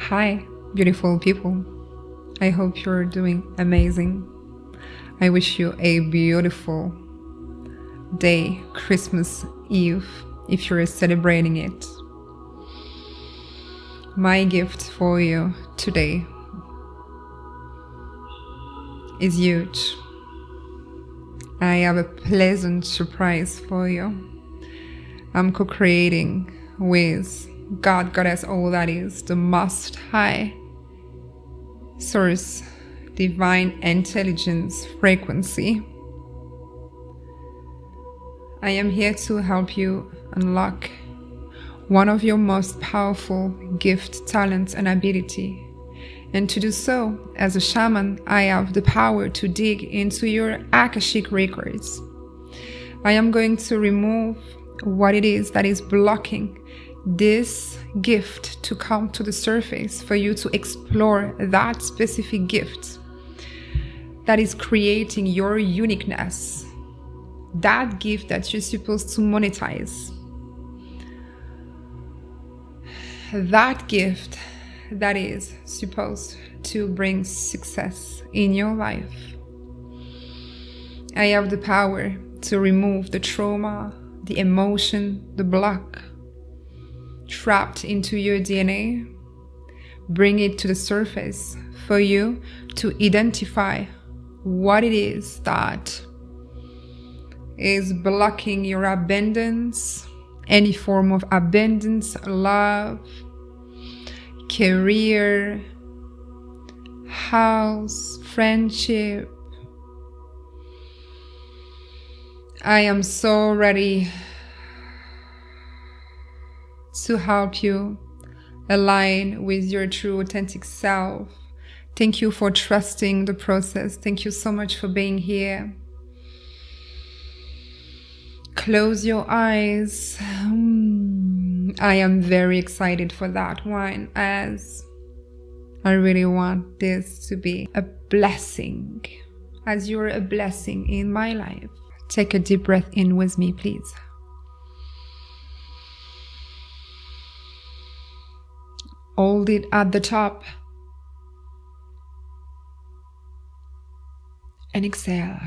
Hi, beautiful people. I hope you're doing amazing. I wish you a beautiful day, Christmas Eve, if you're celebrating it. My gift for you today is huge. I have a pleasant surprise for you. I'm co-creating with God, Goddess, all that is, the Most High Source, Divine Intelligence Frequency. I am here to help you unlock one of your most powerful gift, talents, and ability. And to do so, as a shaman, I have the power to dig into your Akashic records. I am going to remove what it is that is blocking this gift to come to the surface for you to explore that specific gift that is creating your uniqueness, that gift that you're supposed to monetize, that gift that is supposed to bring success in your life. I have the power to remove the trauma, the emotion, the block trapped into your DNA, bring it to the surface for you to identify what it is that is blocking your abundance, any form of abundance, love, career, house, friendship. I am so ready to help you align with your true authentic self. Thank you for trusting the process. Thank you so much for being here. Close your eyes. I am very excited for that one, as I really want this to be a blessing, as you're a blessing in my life. Take a deep breath in with me, please. Hold it at the top and exhale.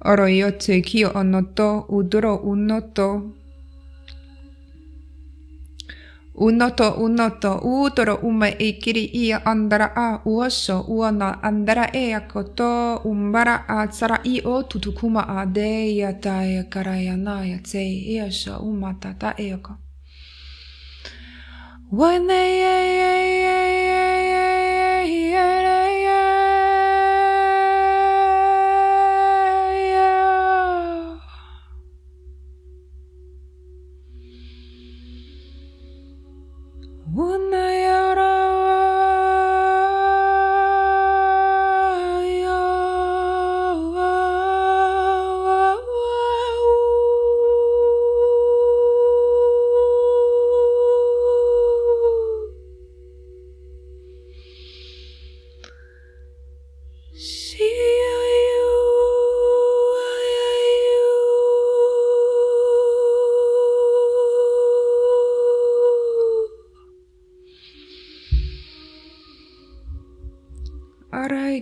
Oroyote kyo onoto udoro unoto. Unoto udoro uma ikiri ia andara a uosho uona andara ea koto umbara a tsara I o tutukuma a de ya taya karayana ya te iasho umata ta eoko.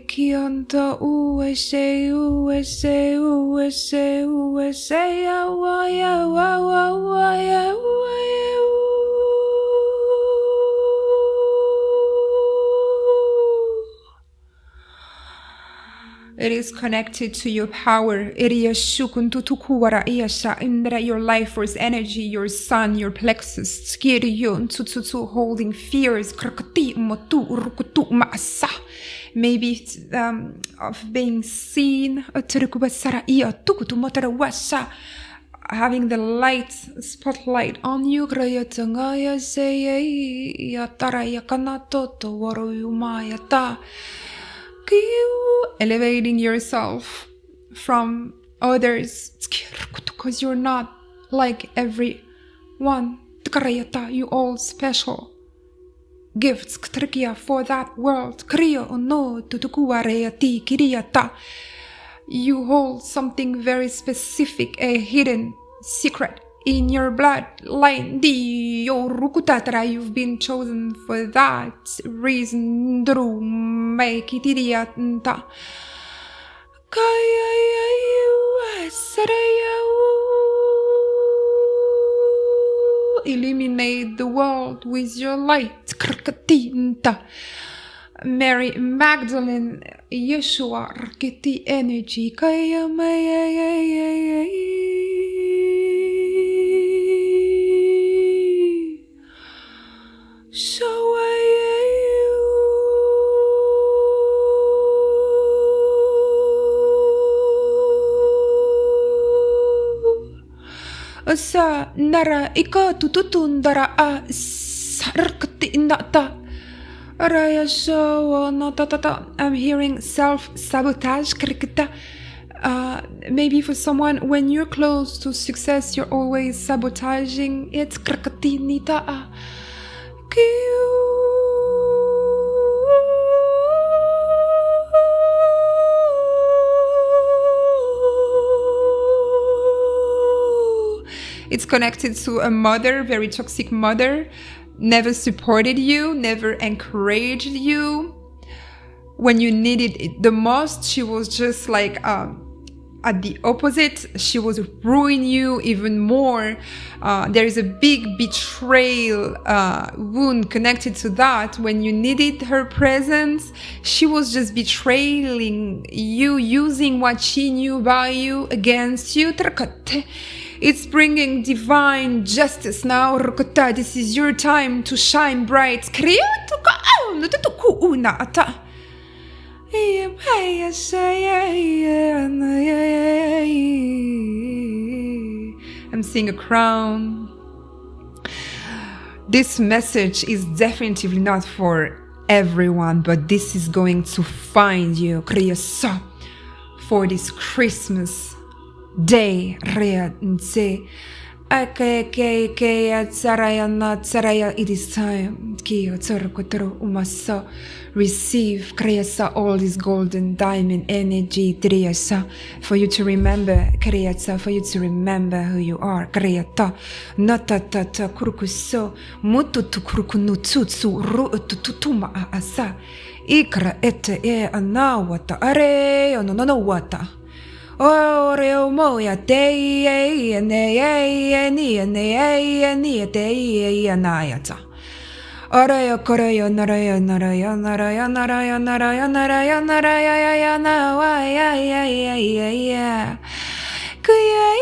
Kionto uese ya waya. It is connected to your power. Your life force energy, your sun, your plexus, holding fears, maybe of being seen, having the light, spotlight on you. Elevating yourself from others, because you're not like everyone. You all special. gifts for that world. You hold something very specific, a hidden secret in your bloodline. You've been chosen for that reason. Illuminate the world with your light. Mary Magdalene, Yeshua, Arketi energy. Asa nara ika tututundara a sarkati indata. I'm hearing self-sabotage. Maybe for someone, when you're close to success, you're always sabotaging it. It's connected to a mother, very toxic mother. Never supported you, never encouraged you. When you needed it the most, she was just like at the opposite. She was ruining you even more. There is a big betrayal wound connected to that. When you needed her presence, she was just betraying you, using what she knew about you against you. It's bringing divine justice now. This is your time to shine bright. I'm seeing a crown. This message is definitely not for everyone, but this is going to find you for this Christmas day. It is time. Receive all this golden diamond energy for you to remember, for you to remember who you are. Ikra ete e anawata are ononowata. Oreo moya te e ne e ni e ne e ni e te e anayata. Oreo koreo naraya naraya naraya naraya naraya naraya naraya ya na wa ya ya ya ya ya. Kuya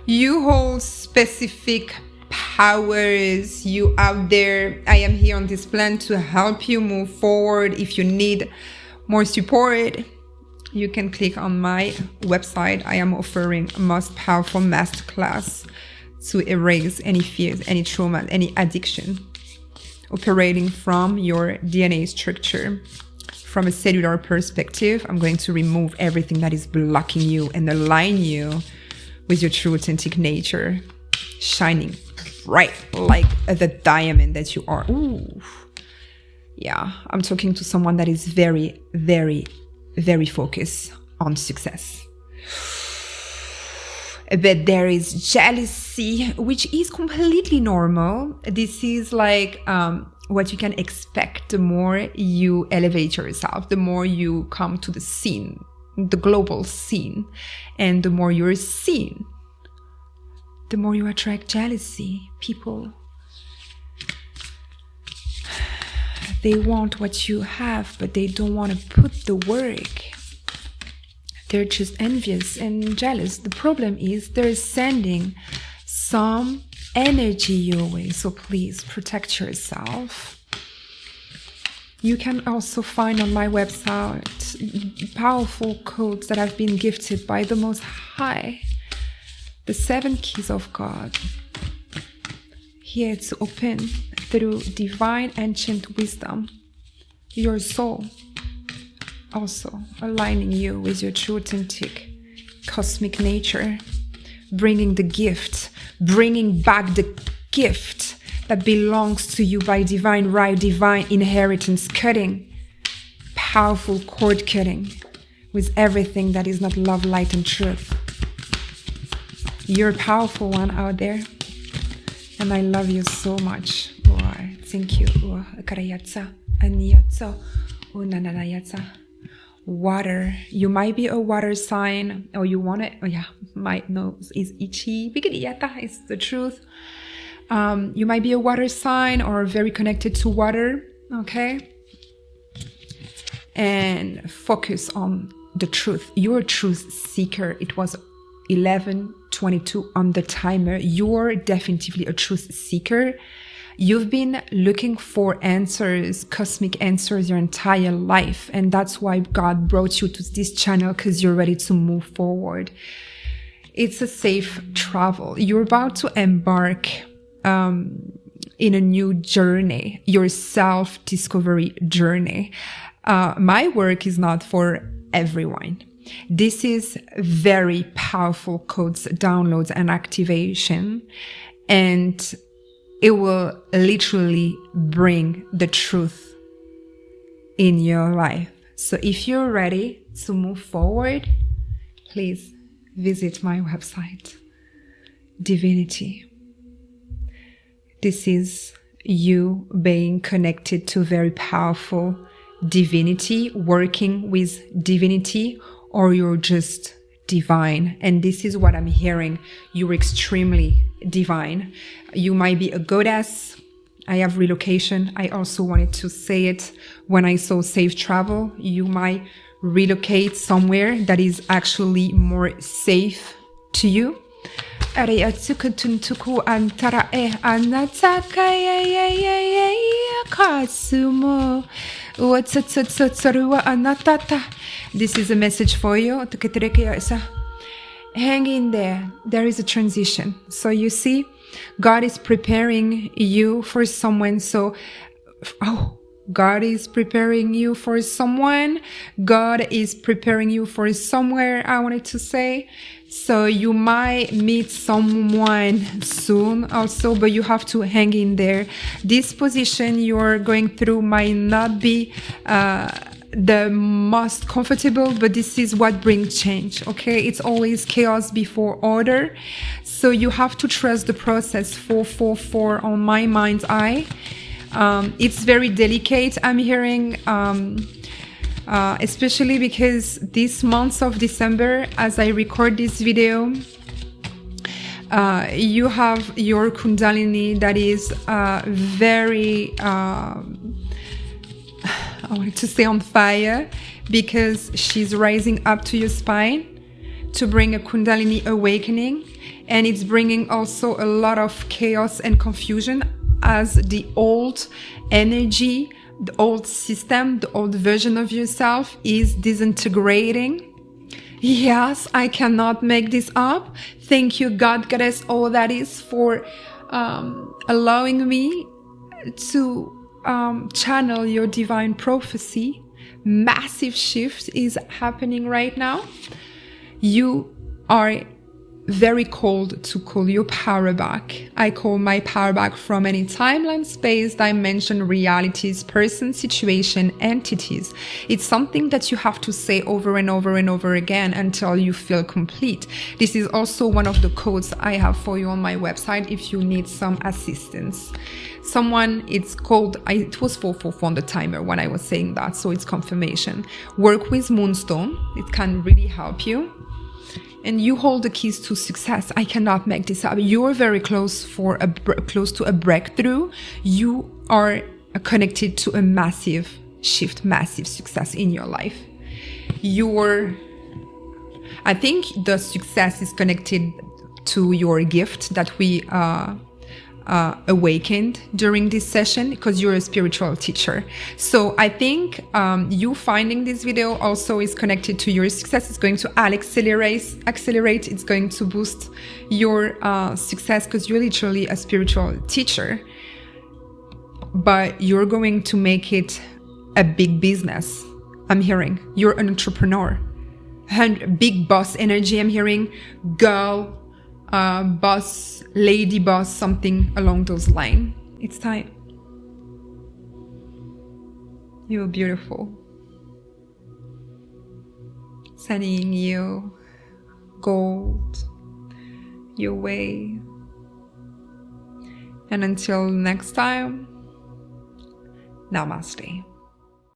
you hold specific powers. You out there. I am here on this plan to help you move forward. If you need more support, you can click on my website. I am offering a most powerful masterclass to erase any fears, any trauma, any addiction, operating from your DNA structure. From a cellular perspective, I'm going to remove everything that is blocking you and align you with your true authentic nature, shining bright like the diamond that you are. Ooh. Yeah, I'm talking to someone that is very, very, very focused on success. But there is jealousy, which is completely normal. This is like what you can expect. The more you elevate yourself, the more you come to the scene, the global scene, and the more you're seen, the more you attract jealousy. People, they want what you have, but they don't want to put the work. They're just envious and jealous. The problem is they're sending some energy your way. So please protect yourself. You can also find on my website powerful codes that have been gifted by the Most High. The 7 keys of God. Here to open through divine ancient wisdom your soul. Also aligning you with your true authentic cosmic nature. Bringing the gift. Bringing back the gift that belongs to you by divine right, divine inheritance, cutting, powerful cord cutting with everything that is not love, light, and truth. You're a powerful one out there, and I love you so much. Thank you. Water. You might be a water sign, or you want it. Oh yeah, my nose is itchy. It's the truth. You might be a water sign or very connected to water, okay? And focus on the truth. You're a truth seeker. It was 11:22 on the timer. You're definitely a truth seeker. You've been looking for answers, cosmic answers your entire life. And that's why God brought you to this channel, because you're ready to move forward. It's a safe travel. You're about to embark in a new journey, your self-discovery journey. My work is not for everyone. This is very powerful codes, downloads, and activation. And it will literally bring the truth in your life. So if you're ready to move forward, please visit my website, Divinity. This is you being connected to very powerful divinity, working with divinity, or you're just divine. And this is what I'm hearing. You're extremely divine. You might be a goddess. I have relocation. I also wanted to say it when I saw safe travel. You might relocate somewhere that is actually more safe to you. This is a message for you. Hang in there. There is a transition. So you see, God is preparing you for someone. God is preparing you for someone. God is preparing you for somewhere, I wanted to say. So you might meet someone soon also, but you have to hang in there. This position you're going through might not be the most comfortable, but this is what brings change, okay? It's always chaos before order. So you have to trust the process. 444 on my mind's eye. It's very delicate, I'm hearing, especially because this month of December, as I record this video, you have your Kundalini that is very, I wanted to say on fire, because she's rising up to your spine to bring a Kundalini awakening. And it's bringing also a lot of chaos and confusion as the old energy, the old system, the old version of yourself is disintegrating. Yes, I cannot make this up. Thank you, God, Goddess, all that is, for allowing me to channel your divine prophecy. Massive shift is happening right now. You are very called to call your power back. I call my power back from any timeline, space, dimension, realities, person, situation, entities. It's something that you have to say over and over and over again until you feel complete. This is also one of the codes I have for you on my website if you need some assistance. It's called, it was 444 on the timer when I was saying that, so it's confirmation. Work with Moonstone. It can really help you. And you hold the keys to success. I cannot make this up. You're very close to a breakthrough. You are connected to a massive shift, massive success in your life. I think the success is connected to your gift that we awakened during this session, because you're a spiritual teacher. So I think you finding this video also is connected to your success. It's going to accelerate. It's going to boost your success, because you're literally a spiritual teacher. But you're going to make it a big business. I'm hearing you're an entrepreneur, big boss energy. I'm hearing girl, boss, lady boss, something along those lines. It's time. You're beautiful. Sending you gold your way. And until next time, namaste.